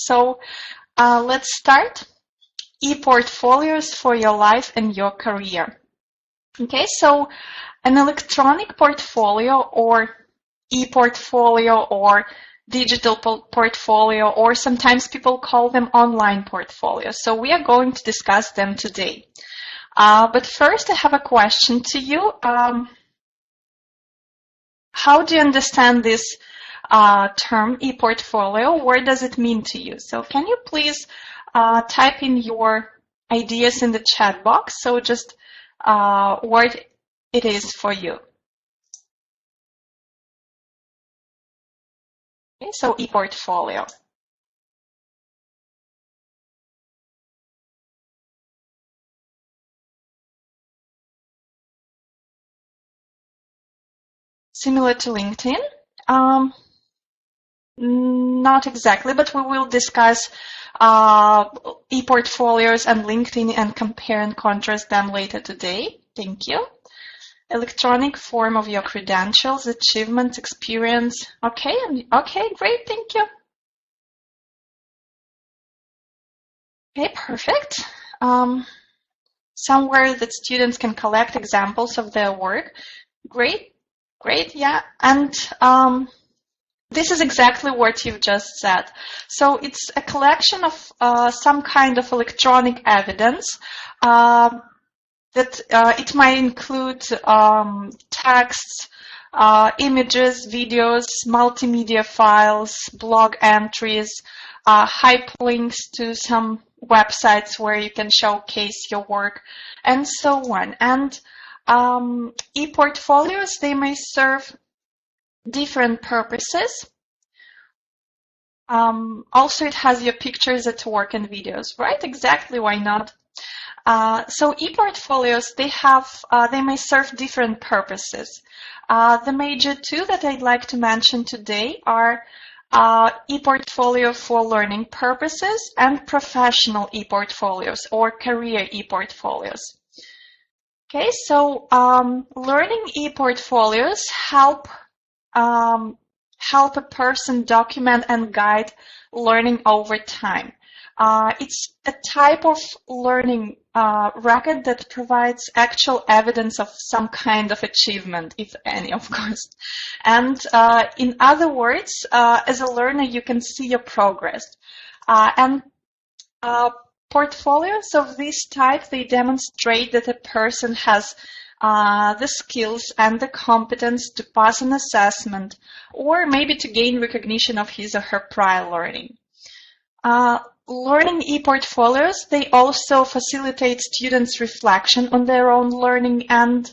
So let's start. ePortfolios for your life and your career. Okay, so an electronic portfolio or ePortfolio or digital portfolio, or sometimes people call them online portfolios. So we are going to discuss them today. But first I have a question to you. How do you understand this term ePortfolio? What does it mean to you? So can you please type in your ideas in the chat box, so just what it is for you. Okay, so ePortfolio. Similar to LinkedIn? Not exactly, but we will discuss ePortfolios and LinkedIn and compare and contrast them later today. Thank you. Electronic form of your credentials, achievements, experience. Okay, great, thank you. Okay, perfect. Somewhere that students can collect examples of their work. Great, yeah. And this is exactly what you've just said. So it's a collection of some kind of electronic evidence that it might include texts, images, videos, multimedia files, blog entries, hyperlinks to some websites where you can showcase your work, and so on. And ePortfolios, they may serve different purposes. Also, it has your pictures at work and videos, right? Exactly, why not? So ePortfolios, they may serve different purposes. The major two that I'd like to mention today are ePortfolio for learning purposes and professional ePortfolios or career ePortfolios. Okay, so learning ePortfolios help a person document and guide learning over time. It's a type of learning record that provides actual evidence of some kind of achievement, if any, of course. And in other words, as a learner, you can see your progress. And portfolios of this type, they demonstrate that a person has the skills and the competence to pass an assessment, or maybe to gain recognition of his or her prior learning. Learning ePortfolios, they also facilitate students' reflection on their own learning, and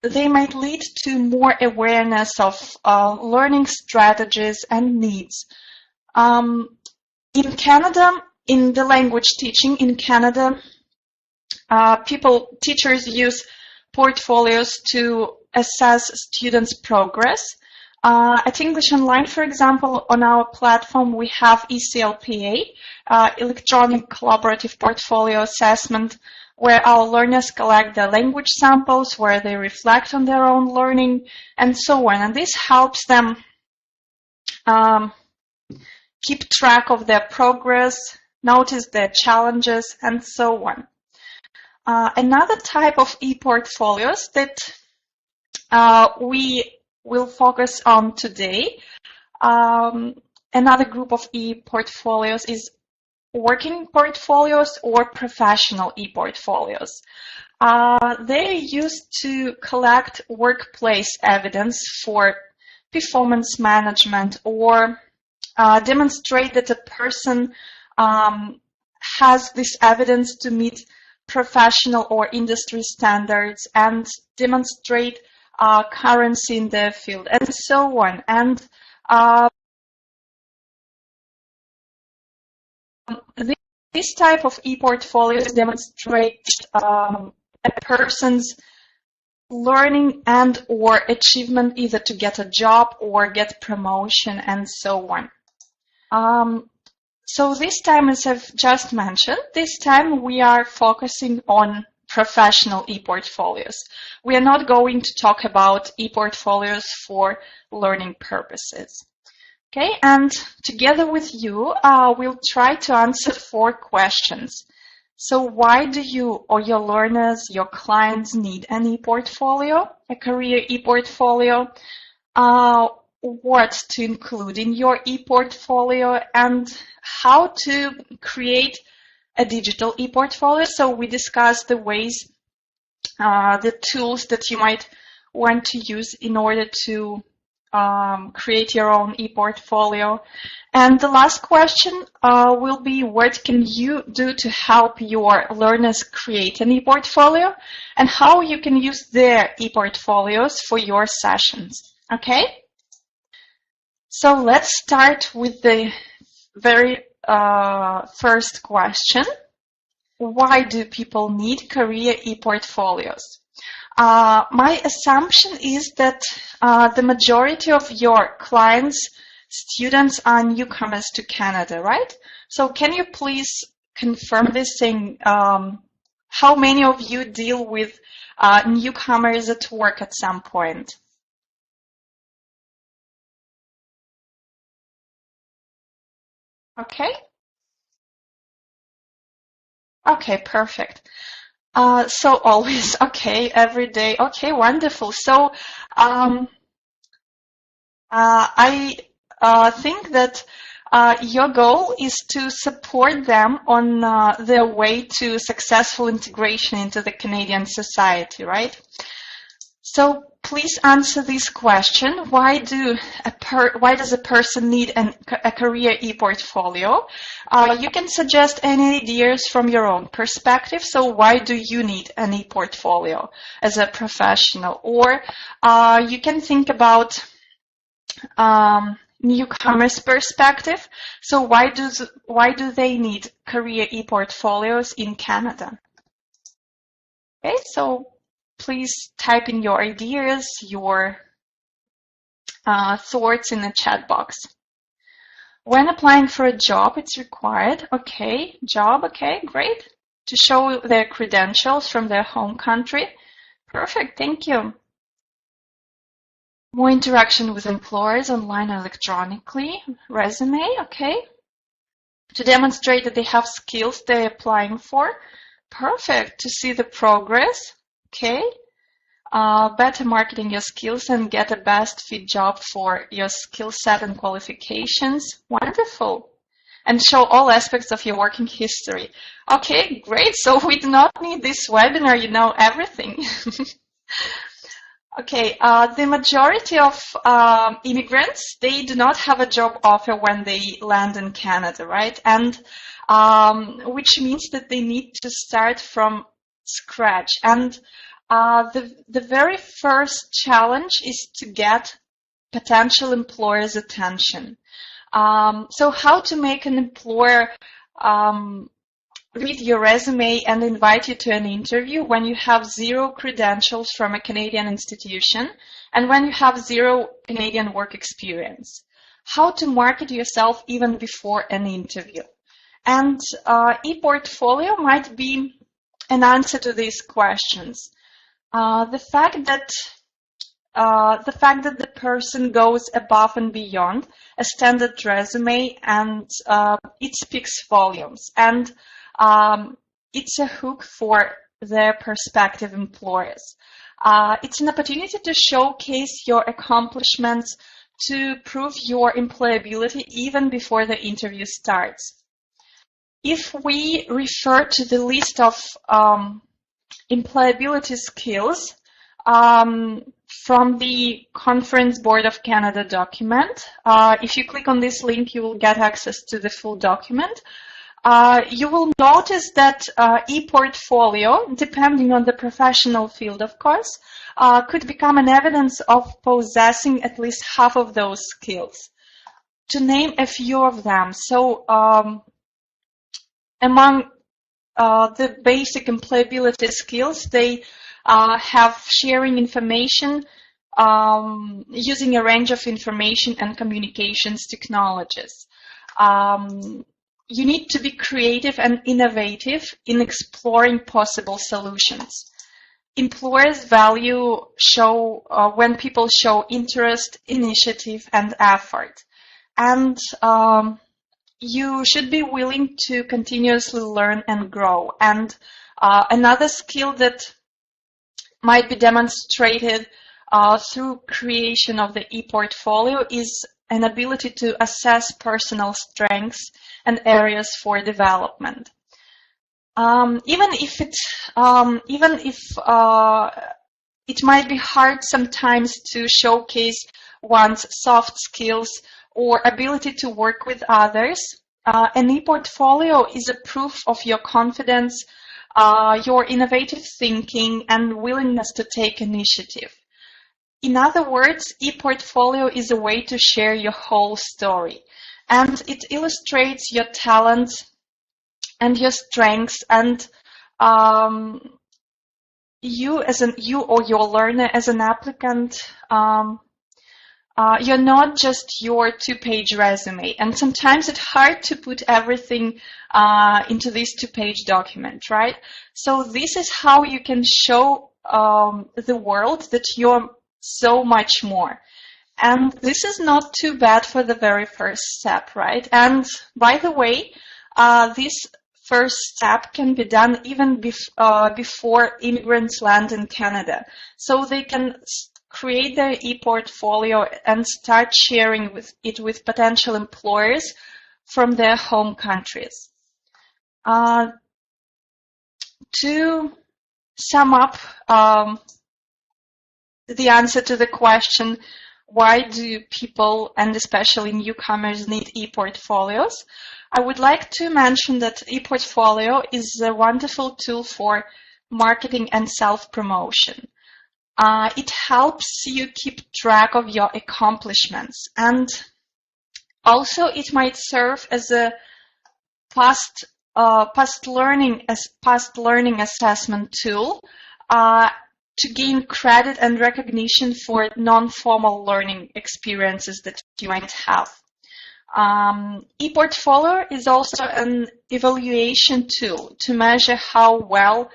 they might lead to more awareness of learning strategies and needs. In Canada, in the language teaching in Canada, teachers use portfolios to assess students' progress. At English Online, for example, on our platform, we have ECLPA, Electronic Collaborative Portfolio Assessment, where our learners collect their language samples, where they reflect on their own learning, and so on. And this helps them keep track of their progress, notice their challenges, and so on. Another type of ePortfolios that we will focus on today, another group of ePortfolios is working portfolios or professional ePortfolios. They're used to collect workplace evidence for performance management, or demonstrate that a person has this evidence to meet professional or industry standards, and demonstrate currency in their field, and so on. And this type of ePortfolios demonstrate a person's learning and or achievement, either to get a job or get promotion, and so on. So this time, as I've just mentioned, this time we are focusing on professional ePortfolios. We are not going to talk about ePortfolios for learning purposes. Okay, and together with you, we'll try to answer 4 questions. So why do you or your learners, your clients need an ePortfolio, a career ePortfolio? What to include in your ePortfolio and how to create a digital ePortfolio. So we discussed the ways, the tools that you might want to use in order to create your own ePortfolio. And the last question will be, what can you do to help your learners create an ePortfolio and how you can use their ePortfolios for your sessions. Okay? So let's start with the very first question. Why do people need career ePortfolios? My assumption is that the majority of your clients, students are newcomers to Canada, right? So can you please confirm this, saying how many of you deal with newcomers at work at some point? Okay. Okay, perfect. So always, okay, every day. Okay, wonderful. So I think that your goal is to support them on their way to successful integration into the Canadian society, right? So please answer this question. Why does a person need a career ePortfolio? You can suggest any ideas from your own perspective. So why do you need an ePortfolio as a professional? Or you can think about newcomers' perspective. So why do they need career ePortfolios in Canada? Okay, so please type in your ideas, your thoughts in the chat box. When applying for a job, it's required, okay, job, okay, great, to show their credentials from their home country. Perfect, thank you. More interaction with employers online and electronically. Resume, okay. To demonstrate that they have skills they're applying for. Perfect, to see the progress, okay. Better marketing your skills and get a best fit job for your skill set and qualifications. Wonderful. And show all aspects of your working history. Okay, great. So we do not need this webinar, you know everything. Okay, the majority of immigrants, they do not have a job offer when they land in Canada, right? And which means that they need to start from scratch. And the very first challenge is to get potential employers' attention. So how to make an employer read your resume and invite you to an interview when you have 0 credentials from a Canadian institution and when you have 0 Canadian work experience. How to market yourself even before an interview. And ePortfolio might be an answer to these questions. The fact that the person goes above and beyond a standard resume and it speaks volumes, and it's a hook for their prospective employers. It's an opportunity to showcase your accomplishments, to prove your employability even before the interview starts. If we refer to the list of employability skills from the Conference Board of Canada document, if you click on this link, you will get access to the full document. You will notice that ePortfolio, depending on the professional field, of course, could become an evidence of possessing at least half of those skills. To name a few of them, so among the basic employability skills, they have sharing information, using a range of information and communications technologies. You need to be creative and innovative in exploring possible solutions. Employers value when people show interest, initiative, and effort. and you should be willing to continuously learn and grow. And another skill that might be demonstrated through creation of the ePortfolio is an ability to assess personal strengths and areas for development. Even if it might be hard sometimes to showcase one's soft skills or ability to work with others, an ePortfolio is a proof of your confidence, your innovative thinking, and willingness to take initiative. In other words, ePortfolio is a way to share your whole story, and it illustrates your talents and your strengths, and you or your learner as an applicant, you're not just your two-page resume. And sometimes it's hard to put everything into this two-page document, right? So this is how you can show the world that you're so much more. And this is not too bad for the very first step, right? And by the way, this first step can be done even before immigrants land in Canada. So they can create their ePortfolio and start sharing it with potential employers from their home countries. To sum up the answer to the question, why do people, and especially newcomers, need ePortfolios? I would like to mention that ePortfolio is a wonderful tool for marketing and self-promotion. It helps you keep track of your accomplishments, and also it might serve as a past learning assessment tool to gain credit and recognition for non-formal learning experiences that you might have. ePortfolio is also an evaluation tool to measure how well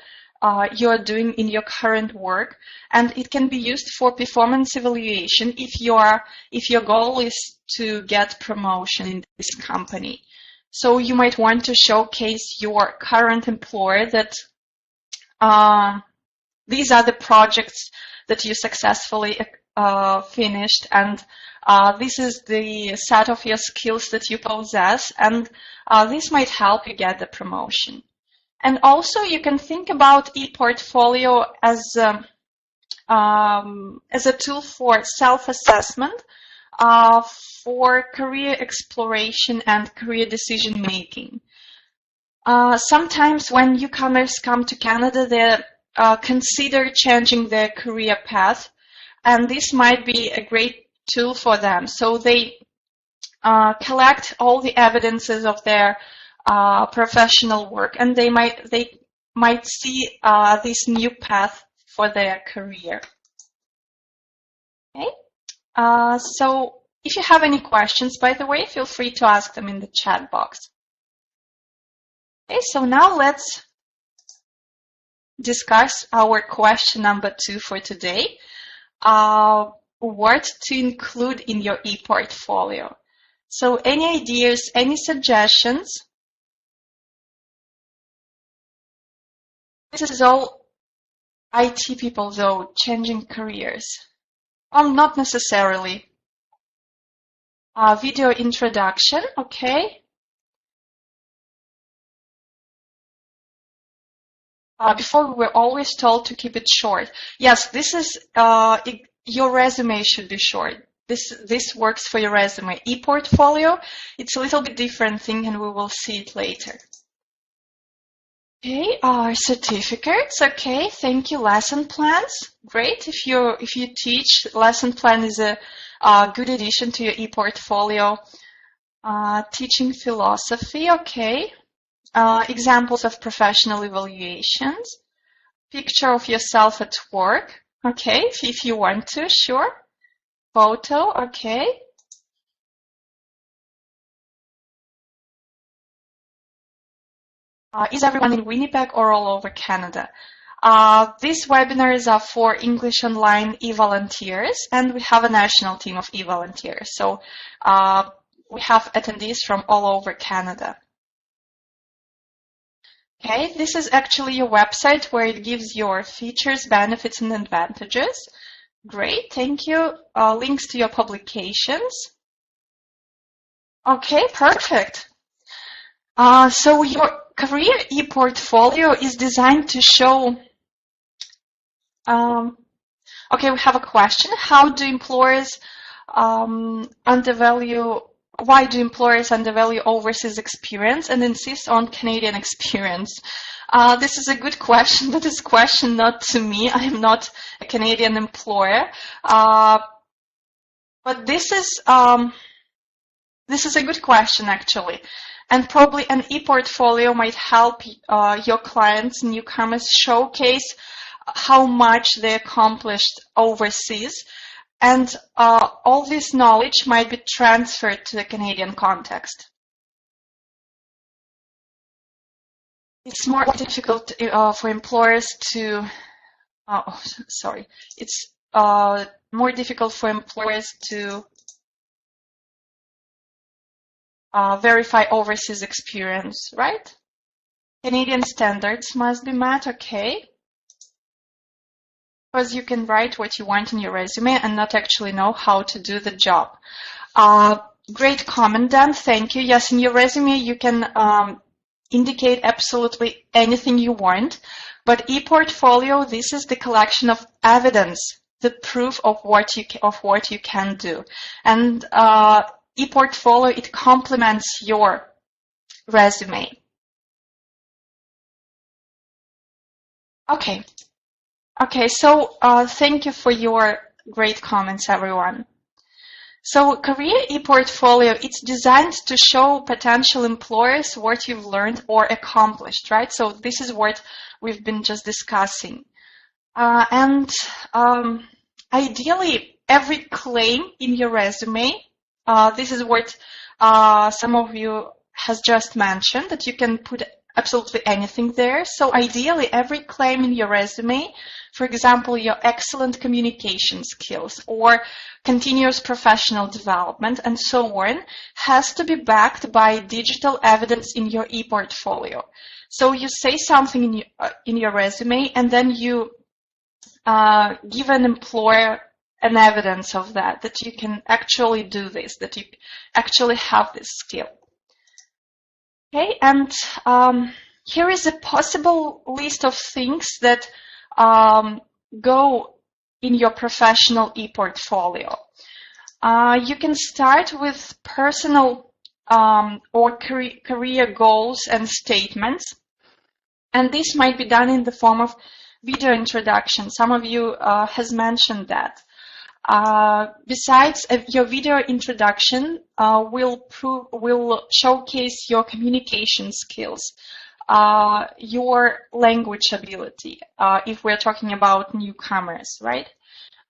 you're doing in your current work, and it can be used for performance evaluation if your goal is to get promotion in this company. So you might want to showcase your current employer that these are the projects that you successfully finished, and this is the set of your skills that you possess, and this might help you get the promotion. And also you can think about ePortfolio as a tool for self-assessment, for career exploration and career decision making. Sometimes when newcomers come to Canada, they consider changing their career path, and this might be a great tool for them. So they collect all the evidences of their professional work, and they might see this new path for their career. Okay. So if you have any questions, by the way, feel free to ask them in the chat box. Okay, so now let's discuss our question number 2 for today. What to include in your ePortfolio? So any ideas, any suggestions? This is all IT people, though, changing careers. Not necessarily. Video introduction, okay. Before we were always told to keep it short. Yes, this is, your resume should be short. This works for your resume. ePortfolio, it's a little bit different thing, and we will see it later. Okay, our certificates. Okay, thank you. Lesson plans. Great. If you teach, lesson plan is a good addition to your ePortfolio. Teaching philosophy. Okay. Examples of professional evaluations. Picture of yourself at work. Okay, if you want to, sure. Photo. Okay. Is everyone in Winnipeg or all over Canada? These webinars are for English Online e-volunteers, and we have a national team of e-volunteers. So we have attendees from all over Canada. Okay, this is actually your website where it gives your features, benefits, and advantages. Great, thank you. Links to your publications. Okay, perfect. So your career ePortfolio is designed to show. Okay, we have a question. How do employers undervalue? Why do employers undervalue overseas experience and insist on Canadian experience? This is a good question, but this question not to me. I am not a Canadian employer, but this is a good question actually, and probably an ePortfolio might help your clients, newcomers, showcase how much they accomplished overseas. And all this knowledge might be transferred to the Canadian context. It's more difficult for employers to, it's more difficult for employers to verify overseas experience, right? Canadian standards must be met, okay. Because you can write what you want in your resume and not actually know how to do the job. Great comment, Dan. Thank you. Yes, in your resume you can indicate absolutely anything you want, but ePortfolio, this is the collection of evidence, the proof of what you can do, and ePortfolio, it complements your resume. Okay, so thank you for your great comments, everyone. So career ePortfolio, it's designed to show potential employers what you've learned or accomplished, right? So this is what we've been just discussing. Ideally, every claim in your resume, this is what some of you has just mentioned, that you can put absolutely anything there. So ideally, every claim in your resume, for example, your excellent communication skills or continuous professional development and so on, has to be backed by digital evidence in your ePortfolio. So you say something in your resume, and then you give an employer an evidence of that you can actually do this, that you actually have this skill. Okay, and here is a possible list of things that go in your professional ePortfolio. You can start with personal or career goals and statements, and this might be done in the form of video introduction. Some of you has mentioned that. Besides, your video introduction will showcase your communication skills, your language ability, if we're talking about newcomers, right?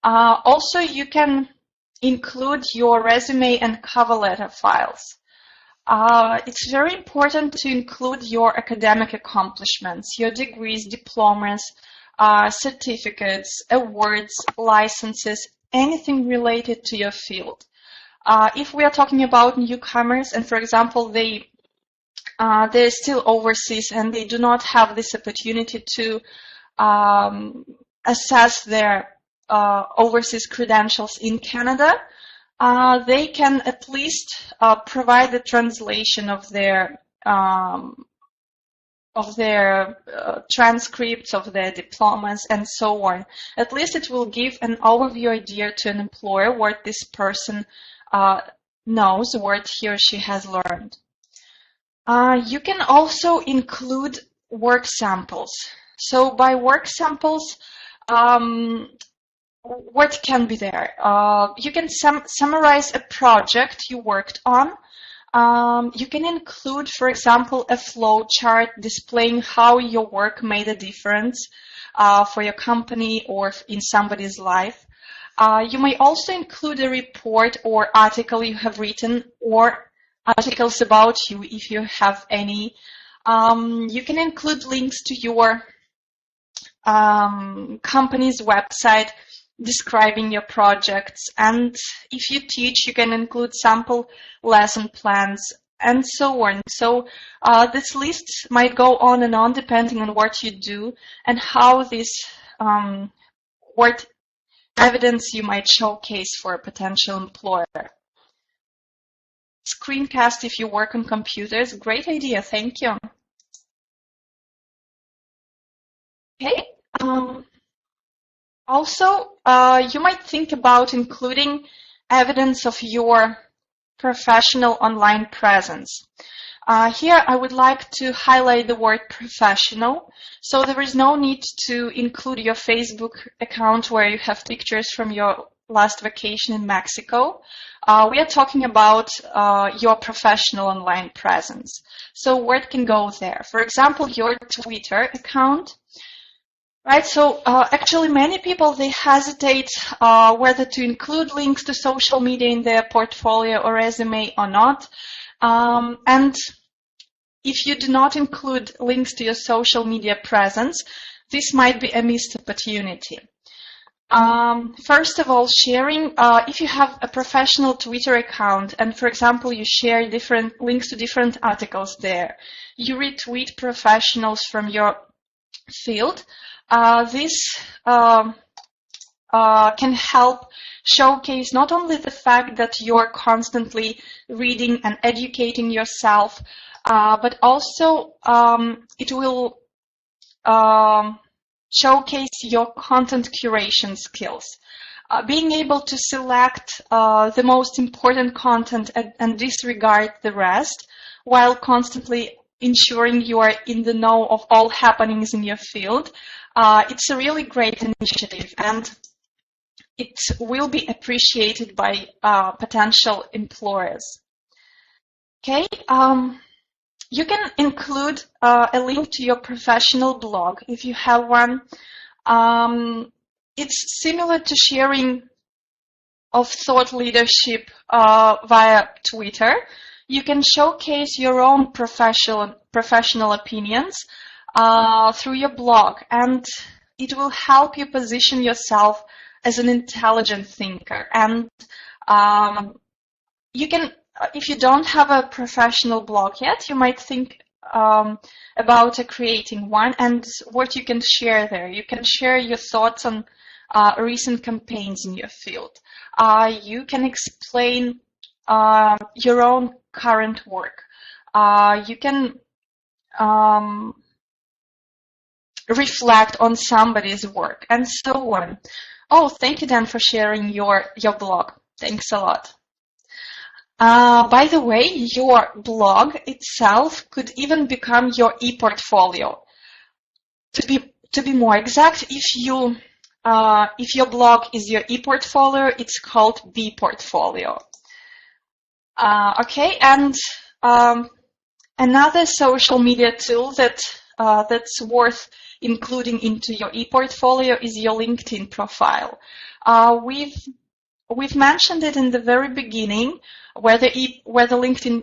Also, you can include your resume and cover letter files. It's very important to include your academic accomplishments, your degrees, diplomas, certificates, awards, licenses, anything related to your field. If we are talking about newcomers and, for example, they're still overseas and they do not have this opportunity to assess their overseas credentials in Canada, they can at least provide the translation of their transcripts of their diplomas and so on. At least it will give an overview idea to an employer what this person knows, what he or she has learned. You can also include work samples. So by work samples, what can be there? You can summarize a project you worked on. You can include, for example, a flow chart displaying how your work made a difference for your company or in somebody's life. You may also include a report or article you have written or articles about you if you have any. You can include links to your company's website describing your projects. And if you teach, you can include sample lesson plans and so on. So this list might go on and on depending on what you do and how this what evidence you might showcase for a potential employer. Screencast if you work on computers. Great idea. Thank you. Okay. Also, you might think about including evidence of your professional online presence. Here, I would like to highlight the word professional. So there is no need to include your Facebook account where you have pictures from your last vacation in Mexico. We are talking about your professional online presence. So word can go there. For example, your Twitter account. Right, so actually many people, they hesitate whether to include links to social media in their portfolio or resume or not. And if you do not include links to your social media presence, this might be a missed opportunity. First of all, sharing, if you have a professional Twitter account and, for example, you share different links to different articles there, you retweet professionals from your field, this can help showcase not only the fact that you're constantly reading and educating yourself, but also it will showcase your content curation skills. Being able to select the most important content and disregard the rest while constantly ensuring you are in the know of all happenings in your field. It's a really great initiative, and it will be appreciated by potential employers. Okay, you can include a link to your professional blog if you have one. It's similar to sharing of thought leadership via Twitter. You can showcase your own professional opinions through your blog, and it will help you position yourself as an intelligent thinker. And you can, if you don't have a professional blog yet, you might think about creating one, and what you can share there. You can share your thoughts on recent campaigns in your field. You can explain your own current work. You can reflect on somebody's work, and so on. Oh, thank you, Dan, for sharing your blog. Thanks a lot. By the way, your blog itself could even become your ePortfolio. To be more exact, if your blog is your ePortfolio, it's called bPortfolio. Okay, and another social media tool that's worth including into your ePortfolio is your LinkedIn profile. We've mentioned it in the very beginning, whether LinkedIn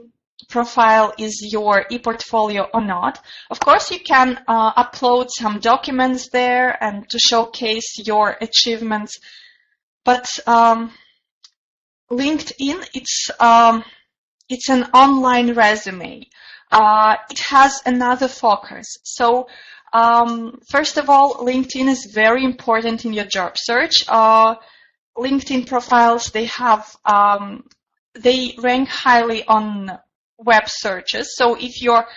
profile is your ePortfolio or not. Of course, you can upload some documents there and to showcase your achievements, but LinkedIn, it's an online resume. It has another focus. So first of all, LinkedIn is very important in your job search. LinkedIn profiles, they rank highly on web searches. So if your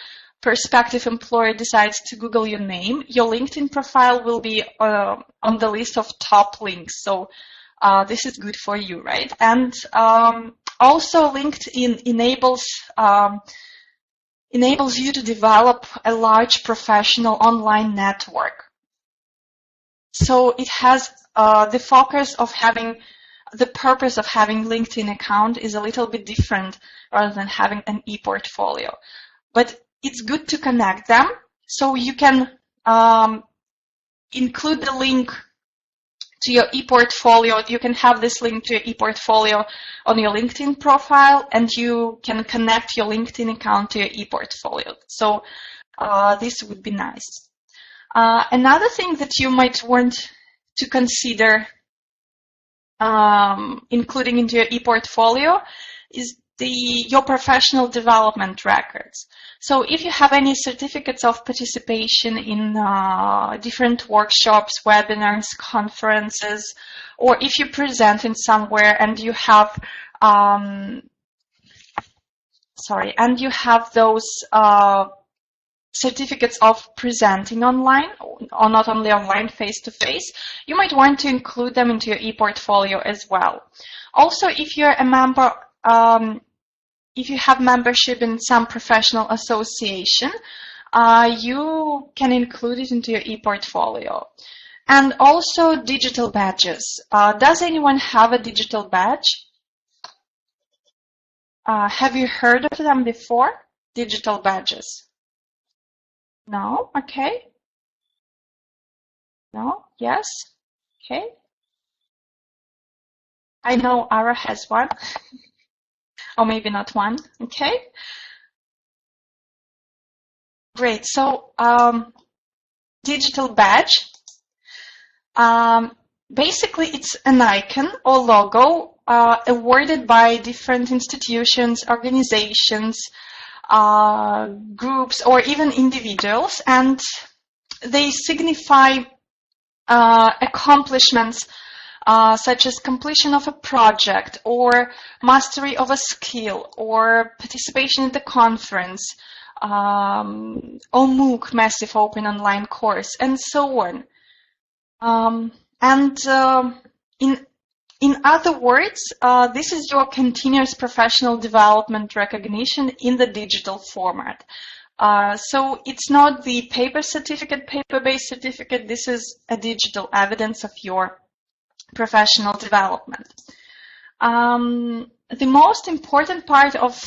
prospective employer decides to Google your name, your LinkedIn profile will be on the list of top links. So this is good for you, right? And also LinkedIn enables you to develop a large professional online network. So it has the purpose of having LinkedIn account is a little bit different rather than having an ePortfolio. But it's good to connect them, so you can include the link to your ePortfolio. You can have this link to your ePortfolio on your LinkedIn profile, and you can connect your LinkedIn account to your ePortfolio. So this would be nice. Another thing that you might want to consider including into your ePortfolio is your professional development records. So if you have any certificates of participation in different workshops, webinars, conferences, or if you present in somewhere and you have those certificates of presenting online, or not only online, face-to-face, you might want to include them into your ePortfolio as well. Also, if you're a member, if you have membership in some professional association, you can include it into your ePortfolio. And also digital badges. Does anyone have a digital badge? Have you heard of them before? Digital badges? No? Okay. No? Yes? Okay. I know Ara has one. Or maybe not one. Okay. Great. So, digital badge. Basically, it's an icon or logo awarded by different institutions, organizations, groups, or even individuals, and they signify accomplishments such as completion of a project, or mastery of a skill, or participation in the conference, or MOOC, Massive Open Online Course, and so on. In other words, this is your continuous professional development recognition in the digital format. So it's not the paper certificate, paper-based certificate. This is a digital evidence of your professional development. The most important part of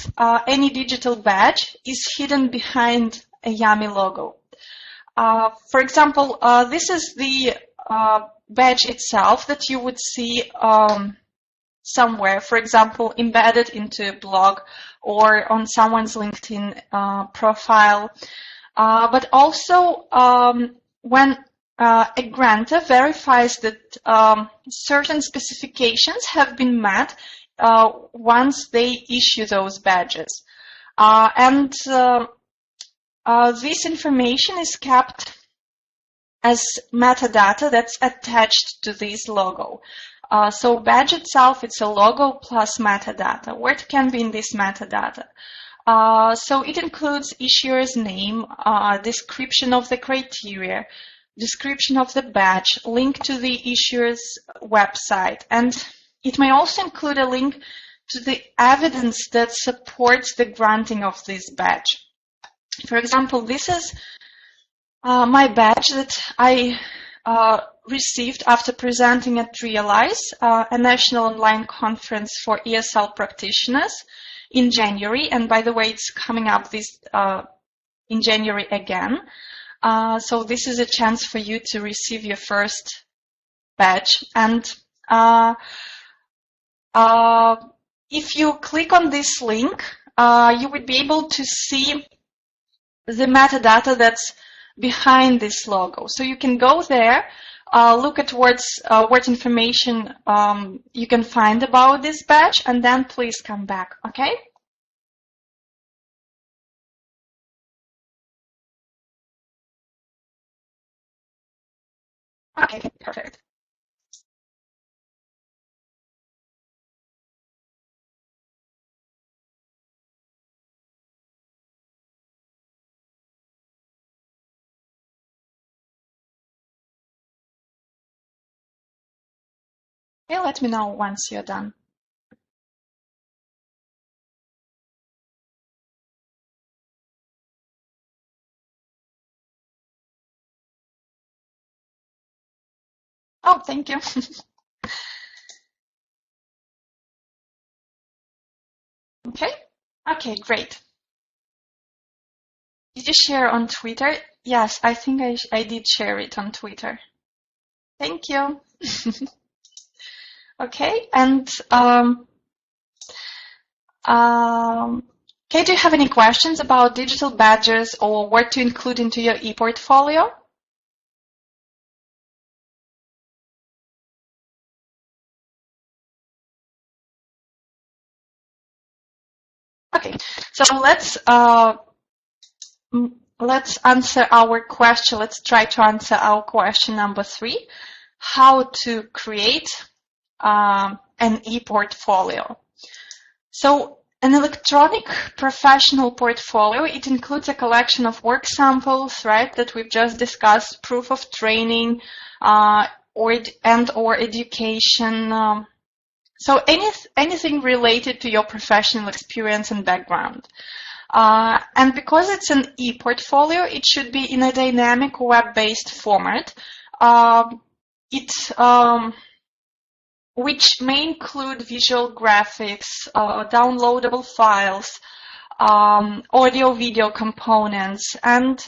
any digital badge is hidden behind a Yummy logo. For example, this is the badge itself that you would see somewhere, for example, embedded into a blog or on someone's LinkedIn profile. But also when a grantor verifies that certain specifications have been met once they issue those badges. This information is kept as metadata that's attached to this logo. So badge itself, it's a logo plus metadata. What can be in this metadata? So it includes issuer's name, description of the criteria, description of the badge, link to the issuer's website, and it may also include a link to the evidence that supports the granting of this badge. For example, this is my badge that I received after presenting at Realize, a national online conference for ESL practitioners in January. And by the way, it's coming up this in January again. So this is a chance for you to receive your first badge. And if you click on this link, you would be able to see the metadata that's behind this logo. So you can go there, look at what information you can find about this badge, and then please come back, okay? Okay, perfect. Okay, let me know once you're done. Oh, thank you. Okay. Okay, great. Did you share on Twitter? Yes, I think I did share it on Twitter. Thank you. Okay, and okay, do you have any questions about digital badges or what to include into your ePortfolio? So let's answer our question. Let's try to answer our question number 3: how to create an ePortfolio. So an electronic professional portfolio, it includes a collection of work samples, right, that we've just discussed, proof of training, or education. So anything related to your professional experience and background. And because it's an ePortfolio, it should be in a dynamic web-based format, which may include visual graphics, downloadable files, audio-video components, and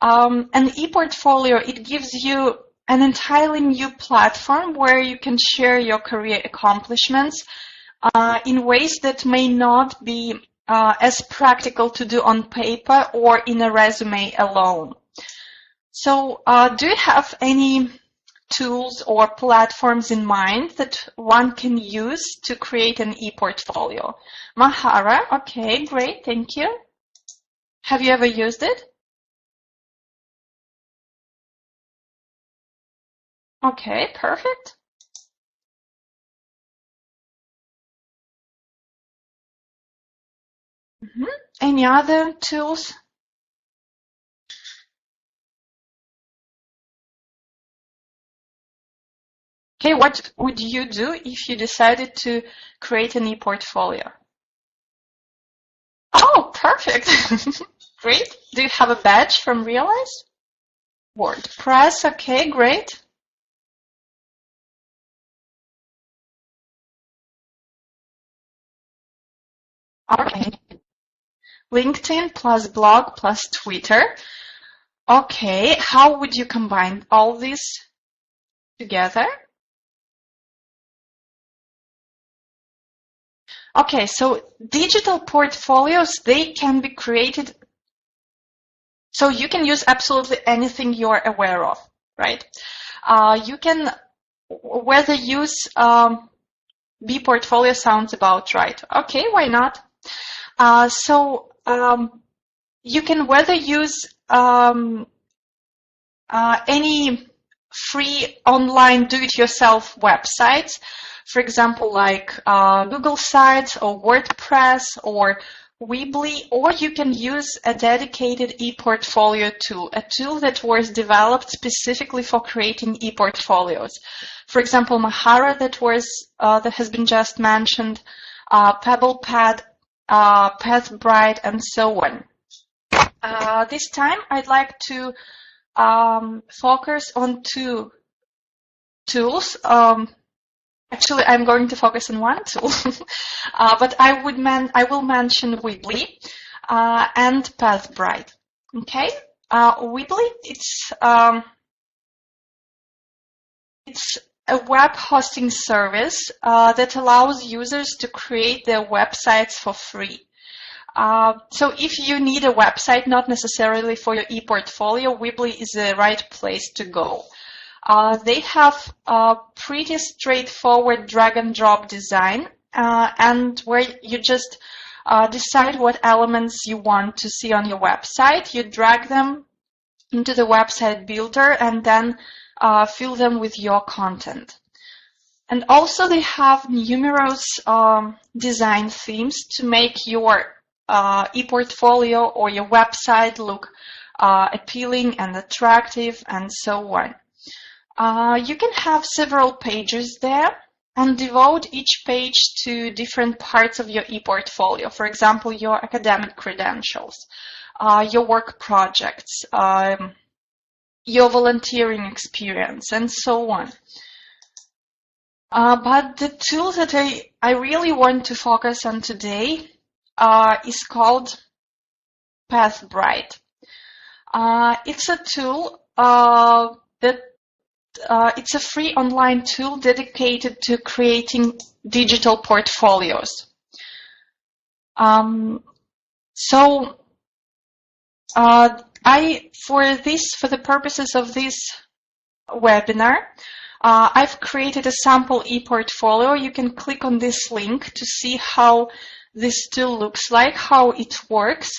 an ePortfolio, it gives you an entirely new platform where you can share your career accomplishments in ways that may not be as practical to do on paper or in a resume alone. So do you have any tools or platforms in mind that one can use to create an ePortfolio? Mahara, okay, great, thank you. Have you ever used it? Okay, perfect. Any other tools? Okay, what would you do if you decided to create an ePortfolio? Oh, perfect. Great. Do you have a badge from Realize? WordPress, okay, great. Okay. LinkedIn plus blog plus Twitter. Okay, how would you combine all this together? Okay, so digital portfolios, they can be created, so you can use absolutely anything you're aware of, right? You can, whether use ePortfolio sounds about right. Okay, why not? You can whether use any free online do-it-yourself websites, for example, like Google Sites or WordPress or Weebly, or you can use a dedicated ePortfolio tool, a tool that was developed specifically for creating ePortfolios. For example, Mahara that has been just mentioned, PebblePad, PathBright, and so on. This time, I'd like to focus on 2 tools. Actually, I'm going to focus on 1 tool, but I will mention Weebly and PathBright. Okay, Weebly, it's a web hosting service that allows users to create their websites for free. So if you need a website, not necessarily for your ePortfolio, Weebly is the right place to go. They have a pretty straightforward drag and drop design, and where you just decide what elements you want to see on your website. You drag them into the website builder and then fill them with your content. And also they have numerous design themes to make your ePortfolio or your website look appealing and attractive and so on. You can have several pages there and devote each page to different parts of your ePortfolio. For example, your academic credentials, your work projects, your volunteering experience, and so on. But the tool that I really want to focus on today is called PathBright. It's a tool it's a free online tool dedicated to creating digital portfolios. For the purposes of this webinar, I've created a sample ePortfolio. You can click on this link to see how this tool looks like, how it works.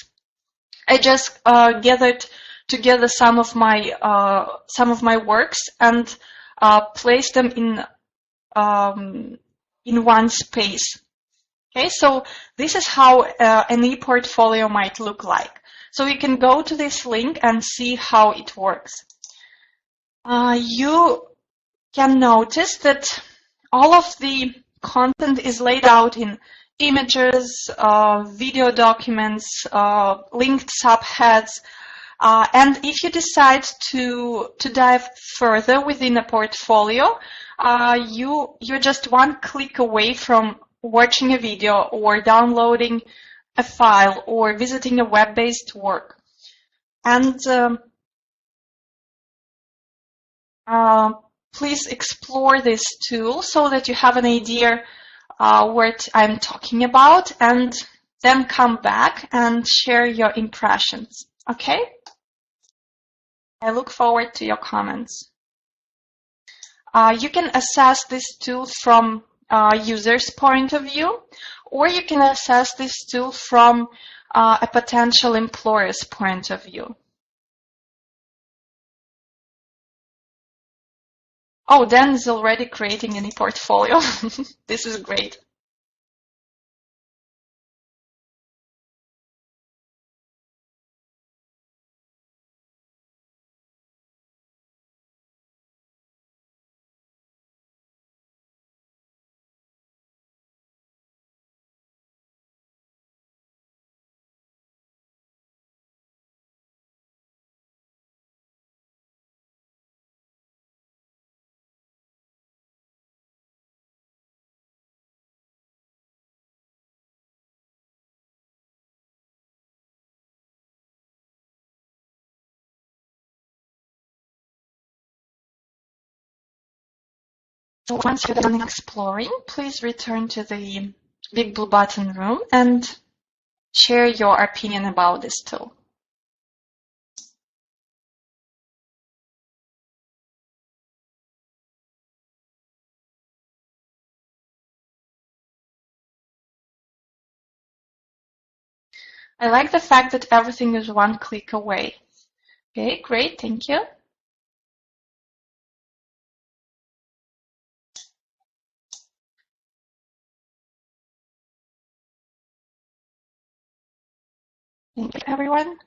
I just gathered together some of my works and placed them in one space. Okay, so this is how an ePortfolio might look like. So you can go to this link and see how it works. You can notice that all of the content is laid out in images, video documents, linked subheads, and if you decide to dive further within a portfolio, you're just one click away from watching a video or downloading a file or visiting a web-based work. And please explore this tool so that you have an idea what I'm talking about, and then come back and share your impressions. Okay? I look forward to your comments. You can assess this tool from a user's point of view, or you can assess this tool from a potential employer's point of view. Oh, Dan is already creating an ePortfolio. This is great. So once you're done exploring, please return to the big blue button room and share your opinion about this tool. I like the fact that everything is one click away. Okay, great, thank you. Thank you, everyone.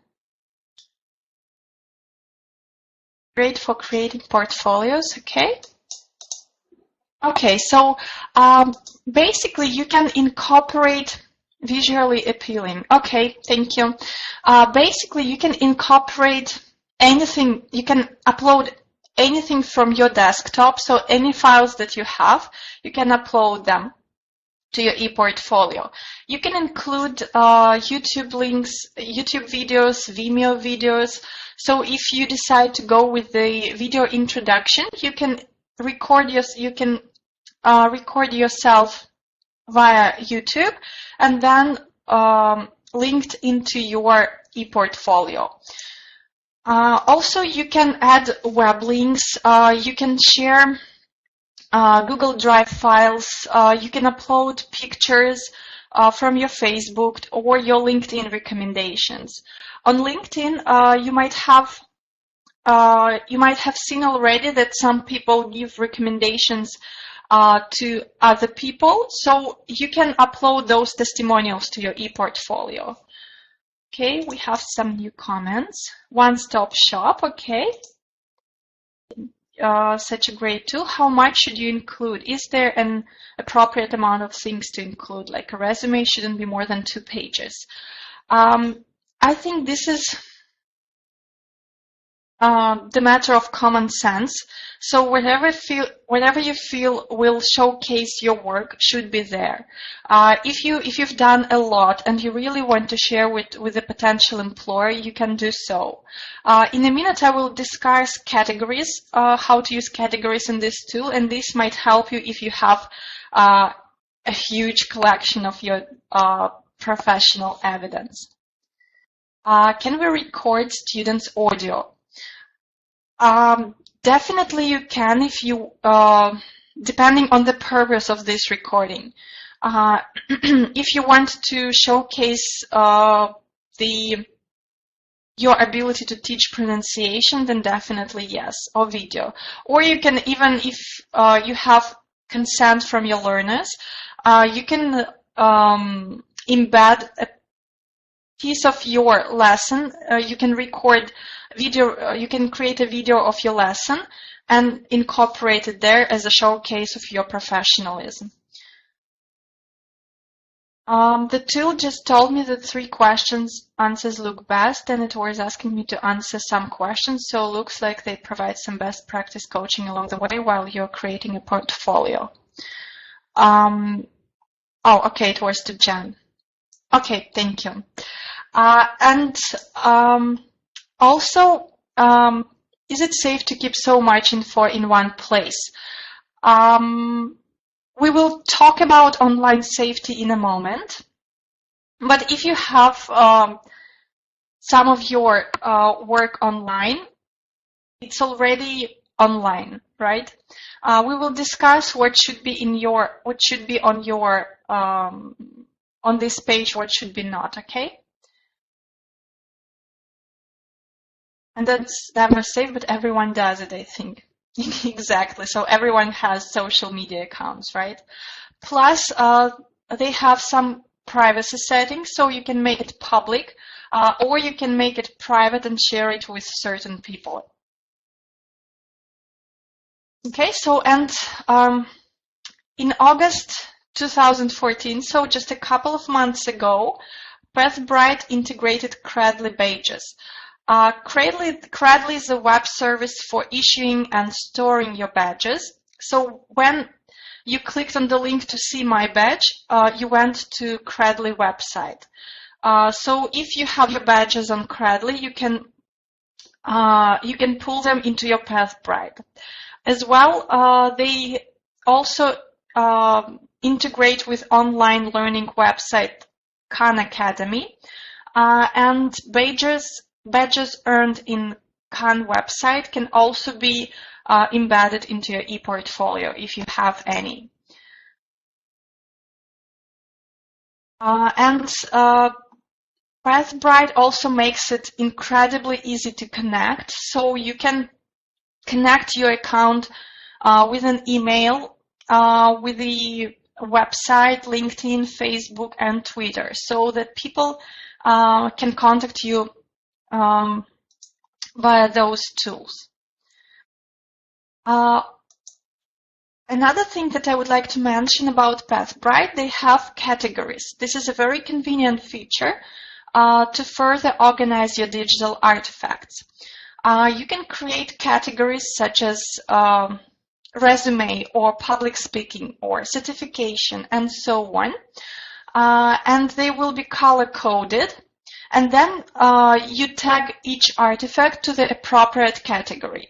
Great for creating portfolios, okay? Okay, so basically you can incorporate visually appealing. Okay, thank you. Basically you can incorporate anything, you can upload anything from your desktop, so any files that you have, you can upload them to your ePortfolio. You can include YouTube links, YouTube videos, Vimeo videos. So if you decide to go with the video introduction, you can record yourself via YouTube and then linked into your ePortfolio. Also, you can add web links. You can share Google Drive files. You can upload pictures from your Facebook or your LinkedIn recommendations. On LinkedIn, you might have seen already that some people give recommendations to other people, so you can upload those testimonials to your ePortfolio. Okay, we have some new comments. One-stop shop, okay. Such a great tool. How much should you include? Is there an appropriate amount of things to include? Like a resume shouldn't be more than 2 pages. I think this is the matter of common sense. So whatever you feel will showcase your work should be there. If you've done a lot and you really want to share with a potential employer, you can do so. In a minute, I will discuss categories, how to use categories in this tool, and this might help you if you have a huge collection of your professional evidence. Can we record students' audio? Definitely you can if you, depending on the purpose of this recording. If you want to showcase your ability to teach pronunciation, then definitely yes, or video. Or you can, even if you have consent from your learners, you can embed a piece of your lesson. You can record video, you can create a video of your lesson and incorporate it there as a showcase of your professionalism. The tool just told me that 3 questions answers look best, and it was asking me to answer some questions. So it looks like they provide some best practice coaching along the way while you're creating a portfolio. Oh, okay, it was to Jen. Okay, thank you. And also, is it safe to keep so much info in one place? We will talk about online safety in a moment, but if you have some of your work online, it's already online, right? We will discuss what should be on your on this page, what should be not, okay? And that's never safe, but everyone does it, I think. Exactly. So everyone has social media accounts, right? Plus, they have some privacy settings, so you can make it public, or you can make it private and share it with certain people. Okay, so, and in August 2014, so just a couple of months ago, PathBright integrated Credly badges. Credly is a web service for issuing and storing your badges. So when you clicked on the link to see my badge, you went to Credly website. So if you have your badges on Credly, you can pull them into your PathBright. As well, they also integrate with online learning website Khan Academy, and badges earned in Khan website can also be embedded into your ePortfolio if you have any. And PathBright also makes it incredibly easy to connect. So you can connect your account with an email, with the website, LinkedIn, Facebook, and Twitter, so that people can contact you via those tools. Another thing that I would like to mention about PathBright, they have categories. This is a very convenient feature to further organize your digital artifacts. You can create categories such as resume or public speaking or certification and so on, and they will be color-coded. And then you tag each artifact to the appropriate category.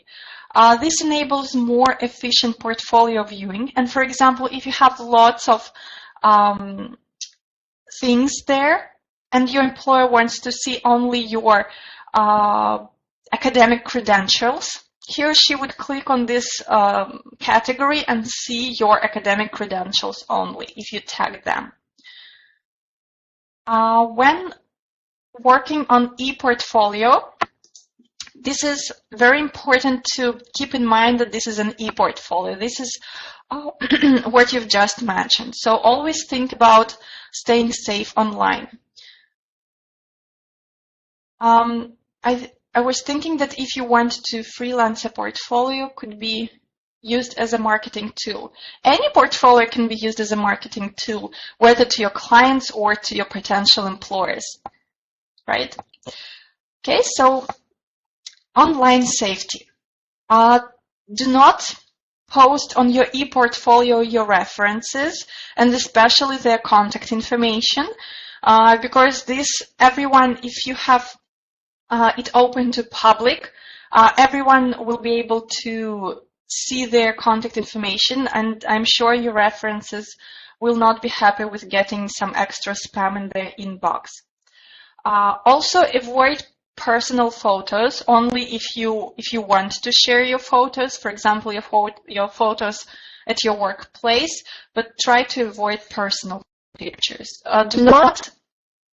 This enables more efficient portfolio viewing. And for example, if you have lots of things there and your employer wants to see only your academic credentials, he or she would click on this category and see your academic credentials only if you tag them. When working on ePortfolio, this is very important to keep in mind that this is an ePortfolio. This is what you've just mentioned. So always think about staying safe online. I was thinking that if you want to freelance a portfolio, could be used as a marketing tool. Any portfolio can be used as a marketing tool, whether to your clients or to your potential employers, right? Okay, so online safety. Do not post on your ePortfolio your references and especially their contact information, because everyone, if you have it open to public, everyone will be able to see their contact information, and I'm sure your references will not be happy with getting some extra spam in their inbox. Also, avoid personal photos only if you want to share your photos. For example, your photos at your workplace, but try to avoid personal pictures. Do not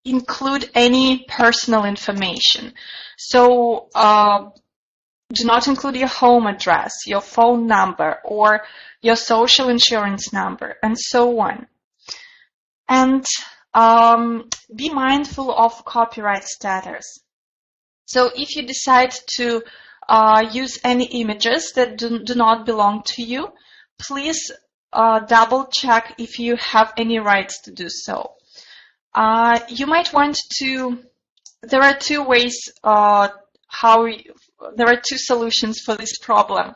include any personal information. So do not include your home address, your phone number, or your social insurance number, and so on. And be mindful of copyright status. So if you decide to use any images that do not belong to you, please double check if you have any rights to do so. You might want to, there are two ways there are two solutions for this problem.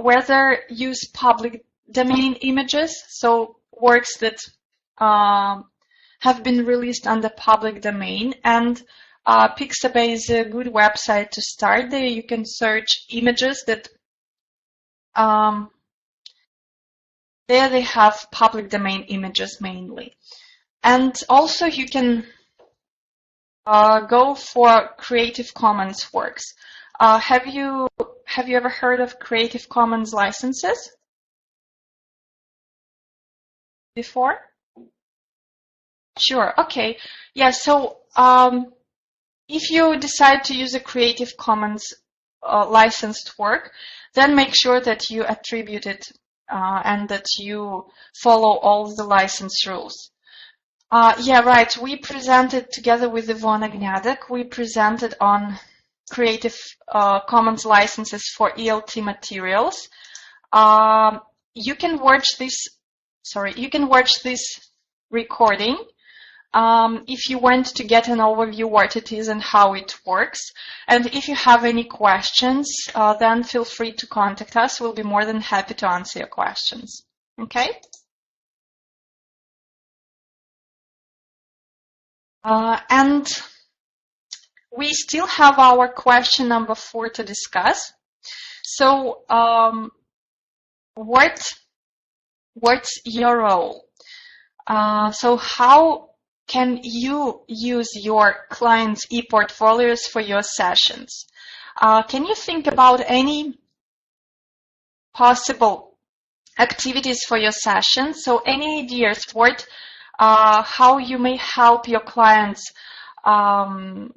Whether use public domain images, so works that have been released under public domain, and Pixabay is a good website to start. There you can search images that there they have public domain images mainly. And also you can go for Creative Commons works. Have you ever heard of Creative Commons licenses before? Sure, okay. Yeah, so if you decide to use a Creative Commons licensed work, then make sure that you attribute it and that you follow all the license rules. Yeah, right. We presented together with Ivona Gnadek, we presented on Creative Commons licenses for ELT materials. You can watch this recording if you want to get an overview what it is and how it works. And if you have any questions, then feel free to contact us. We'll be more than happy to answer your questions. Okay? And we still have our question number 4 to discuss. So, what's your role? So how can you use your clients' ePortfolios for your sessions? Can you think about any possible activities for your session? So any ideas what how you may help your clients work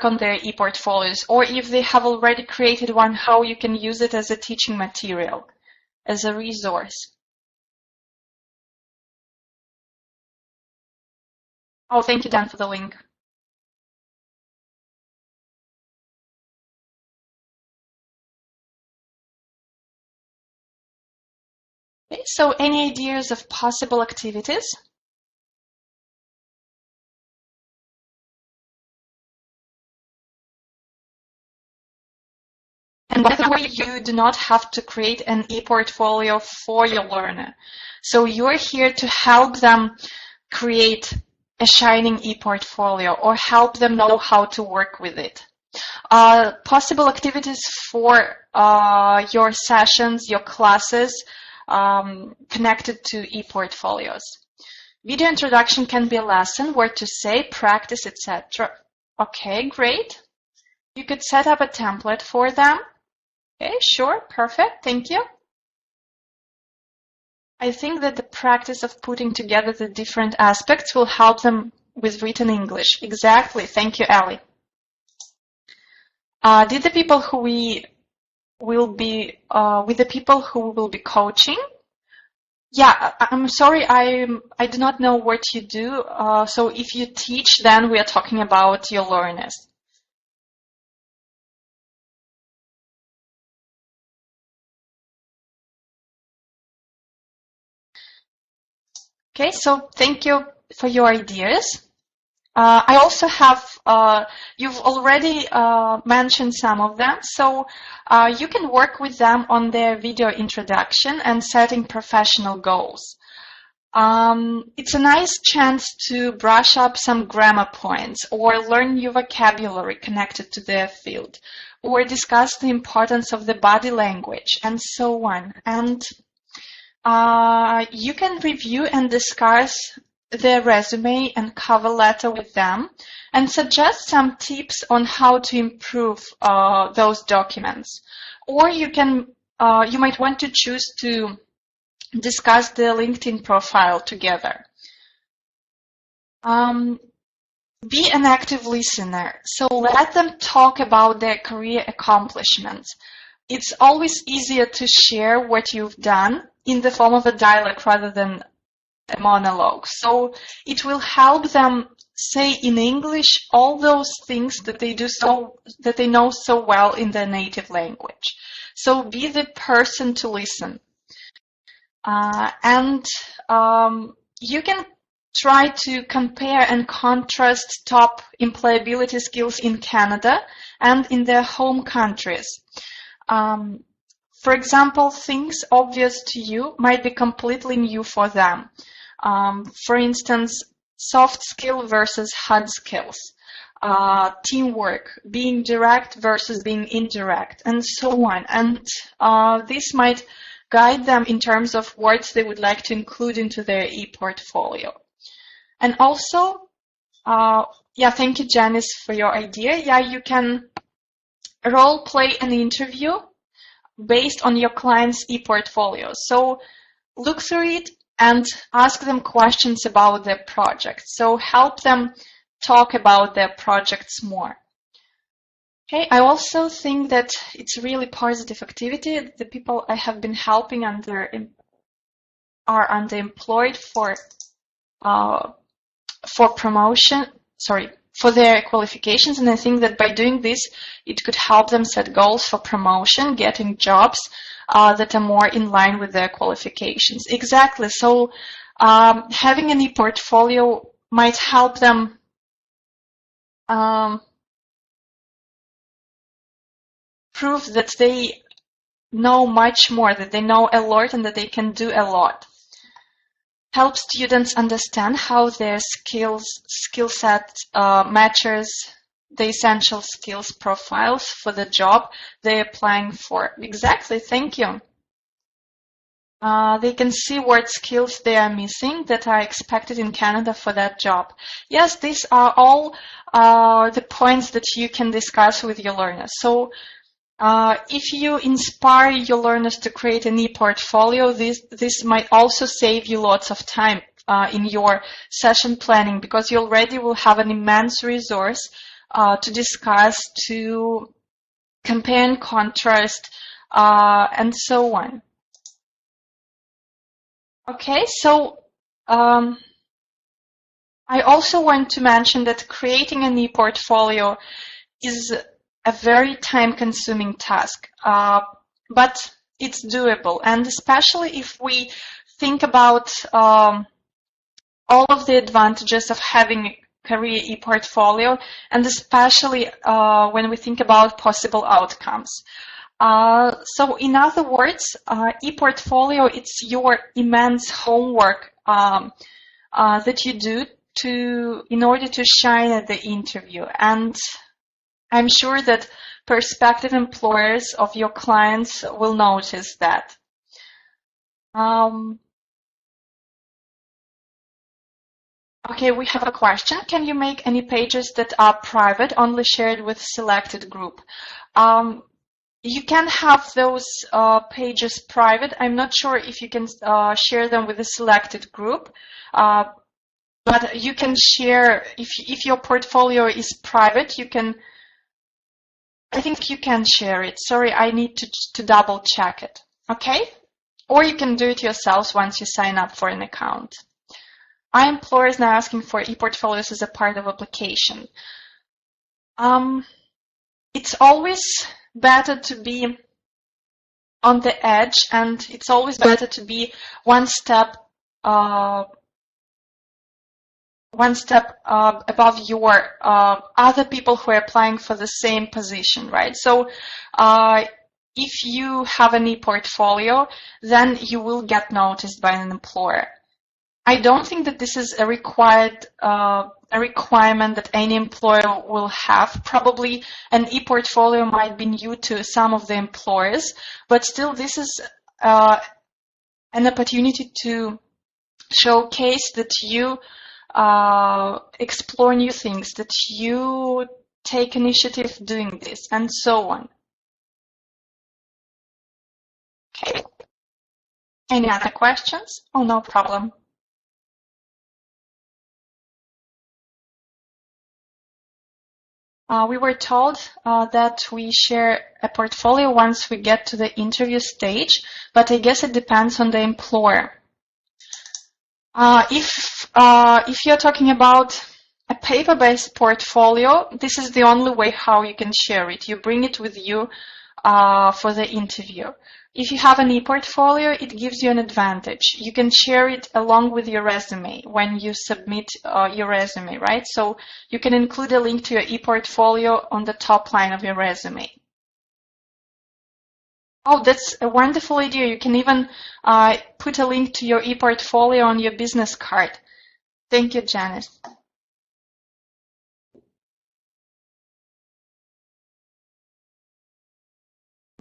on their ePortfolios, or if they have already created one, how you can use it as a teaching material, as a resource. Oh, thank you, Dan, for the link. Okay, so any ideas of possible activities? And by the way, you do not have to create an ePortfolio for your learner. So you're here to help them create a shining ePortfolio or help them know how to work with it. Possible activities for your sessions, your classes connected to ePortfolios. Video introduction can be a lesson, where to say, practice, etc. Okay, great. You could set up a template for them. Okay, sure, perfect, thank you. I think that the practice of putting together the different aspects will help them with written English. Exactly, thank you, Ali. Did the people who we will be, with the people who we will be coaching? Yeah, I'm sorry, I do not know what you do. So if you teach, then we are talking about your learners. Okay, so thank you for your ideas. I also have, you've already mentioned some of them, so you can work with them on their video introduction and setting professional goals. It's a nice chance to brush up some grammar points or learn new vocabulary connected to their field, or discuss the importance of the body language and so on. And you can review and discuss their resume and cover letter with them and suggest some tips on how to improve those documents. Or you can you might want to choose to discuss the LinkedIn profile together. Be an active listener. So let them talk about their career accomplishments. It's always easier to share what you've done in the form of a dialogue rather than a monologue. So it will help them say in English all those things that they know so well in their native language. So be the person to listen. And you can try to compare and contrast top employability skills in Canada and in their home countries. For example, things obvious to you might be completely new for them. For instance, soft skill versus hard skills, teamwork, being direct versus being indirect, and so on. And this might guide them in terms of words they would like to include into their ePortfolio. And also, thank you, Janice, for your idea. Yeah, you can role play an interview based on your client's ePortfolio. So look through it and ask them questions about their project. So help them talk about their projects more. Okay, I also think that it's a really positive activity. The people I have been helping are underemployed for promotion, for their qualifications. And I think that by doing this, it could help them set goals for promotion, getting jobs that are more in line with their qualifications. Exactly. So having an ePortfolio might help them prove that they know much more, that they know a lot and that they can do a lot. Help students understand how their skill set matches the essential skills profiles for the job they're applying for. Exactly, thank you. They can see what skills they are missing that are expected in Canada for that job. Yes, these are all the points that you can discuss with your learners. So if you inspire your learners to create an ePortfolio, this might also save you lots of time in your session planning, because you already will have an immense resource to discuss, to compare and contrast, and so on. Okay, so I also want to mention that creating an ePortfolio is a very time-consuming task, but it's doable. And especially if we think about all of the advantages of having a career ePortfolio, and especially when we think about possible outcomes. So in other words, ePortfolio, it's your immense homework that you do in order to shine at the interview. And I'm sure that prospective employers of your clients will notice that. Okay, we have a question. Can you make any pages that are private, only shared with selected group? You can have those pages private. I'm not sure if you can share them with a selected group, but you can share, if your portfolio is private, you can, I think you can share it. Sorry, I need to double check it. Okay? Or you can do it yourselves once you sign up for an account. Are employers now asking for ePortfolios as a part of application? It's always better to be on the edge, and it's always better to be one step above your other people who are applying for the same position, right? So if you have an ePortfolio, then you will get noticed by an employer. I don't think that this is a requirement that any employer will have. Probably an ePortfolio might be new to some of the employers, but still this is an opportunity to showcase that you explore new things, that you take initiative doing this, and so on. Any other questions? Oh, no problem. We were told that we share a portfolio once we get to the interview stage, but I guess it depends on the employer. If you're talking about a paper-based portfolio, this is the only way how you can share it. You bring it with you for the interview. If you have an ePortfolio, it gives you an advantage. You can share it along with your resume when you submit your resume, right? So you can include a link to your ePortfolio on the top line of your resume. Oh, that's a wonderful idea. You can even put a link to your ePortfolio on your business card. Thank you, Janice.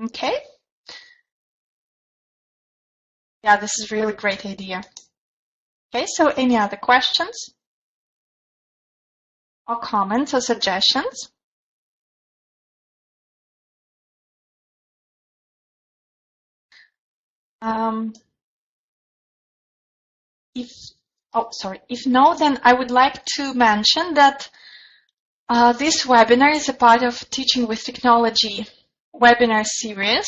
Okay. Yeah, this is really great idea. Okay, so any other questions or comments or suggestions? If no, then I would like to mention that this webinar is a part of Teaching with Technology webinar series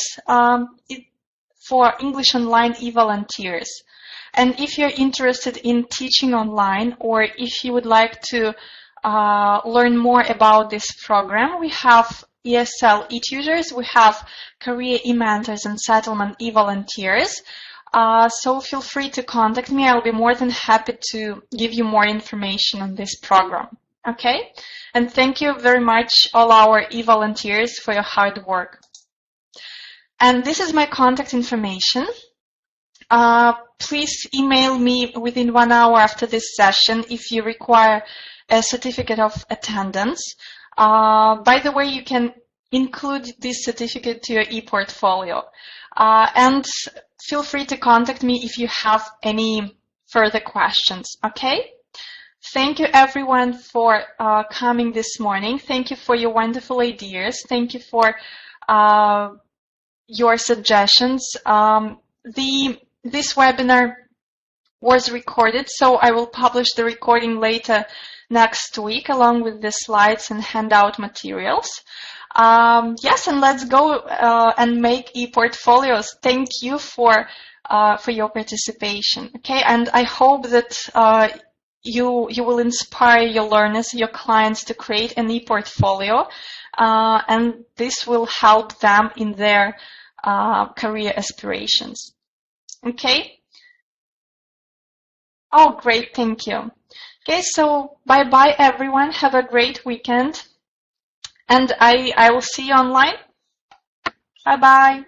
for English Online e-volunteers. And if you're interested in teaching online, or if you would like to learn more about this program, we have ESL e-tutors, we have career e-mentors and settlement e-volunteers. So feel free to contact me. I'll be more than happy to give you more information on this program. Okay? And thank you very much, all our e-volunteers, for your hard work. And this is my contact information. Please email me within 1 hour after this session if you require a certificate of attendance. By the way, you can include this certificate to your ePortfolio. And feel free to contact me if you have any further questions, okay? Thank you, everyone, for coming this morning. Thank you for your wonderful ideas. Thank you for your suggestions. This webinar was recorded, so I will publish the recording later next week along with the slides and handout materials. Yes, and let's go and make ePortfolios. Thank you for your participation. Okay, and I hope that you will inspire your learners, your clients, to create an ePortfolio, and this will help them in their career aspirations. Okay. Oh, great. Thank you. Okay, so bye-bye, everyone. Have a great weekend. And I will see you online. Bye-bye.